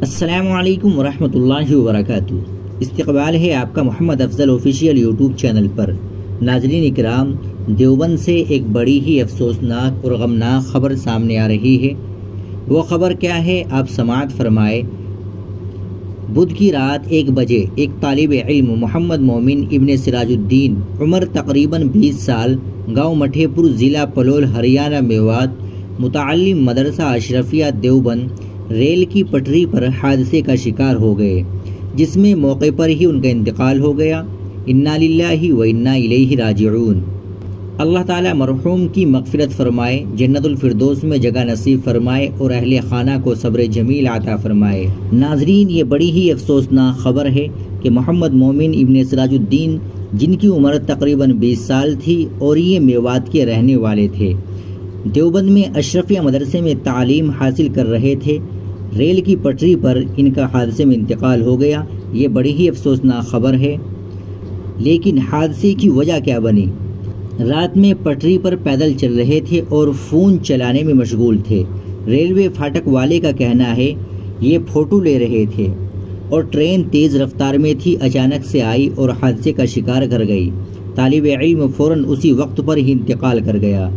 السلام علیکم ورحمۃ اللہ وبرکاتہ۔ استقبال ہے آپ کا محمد افضل آفیشیل یوٹیوب چینل پر۔ ناظرین اکرام، دیوبند سے ایک بڑی ہی افسوسناک اور غمناک خبر سامنے آ رہی ہے۔ وہ خبر کیا ہے آپ سماعت فرمائے۔ بدھ کی رات 1 بجے ایک طالب علم محمد مومن ابن سراج الدین عمر تقریباً 20 سال گاؤں مٹھے پور ضلع پلول ہریانہ میوات متعلم مدرسہ اشرفیہ دیوبند ریل کی پٹری پر حادثے کا شکار ہو گئے، جس میں موقع پر ہی ان کا انتقال ہو گیا۔ انا للہ و انا الیہ راجعون۔ اللہ تعالیٰ مرحوم کی مغفرت فرمائے، جنت الفردوس میں جگہ نصیب فرمائے اور اہل خانہ کو صبر جمیل عطا فرمائے۔ ناظرین، یہ بڑی ہی افسوسناک خبر ہے کہ محمد مومن ابن سراج الدین، جن کی عمر تقریباً 20 سال تھی اور یہ میوات کے رہنے والے تھے، دیوبند میں اشرفیہ مدرسے میں تعلیم حاصل کر رہے تھے، ریل کی پٹری پر ان کا حادثے میں انتقال ہو گیا۔ یہ بڑی ہی افسوسناک خبر ہے، لیکن حادثے کی وجہ کیا بنی؟ رات میں پٹری پر پیدل چل رہے تھے اور فون چلانے میں مشغول تھے۔ ریلوے فاٹک والے کا کہنا ہے یہ فوٹو لے رہے تھے اور ٹرین تیز رفتار میں تھی، اچانک سے آئی اور حادثے کا شکار کر گئی۔ طالب علم فوراً اسی وقت پر ہی انتقال کر گیا۔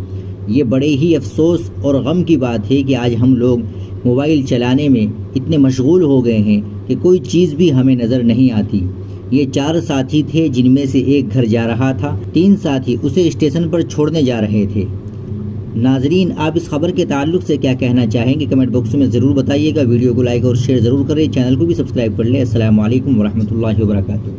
یہ بڑے ہی افسوس اور غم کی بات ہے کہ آج ہم لوگ موبائل چلانے میں اتنے مشغول ہو گئے ہیں کہ کوئی چیز بھی ہمیں نظر نہیں آتی۔ یہ 4 ساتھی تھے، جن میں سے ایک گھر جا رہا تھا، 3 ساتھی اسے اسٹیشن پر چھوڑنے جا رہے تھے۔ ناظرین، آپ اس خبر کے تعلق سے کیا کہنا چاہیں گے؟ کمنٹ باکس میں ضرور بتائیے گا۔ ویڈیو کو لائک اور شیئر ضرور کریں، چینل کو بھی سبسکرائب کر لیں۔ السلام علیکم ورحمۃ اللہ وبرکاتہ۔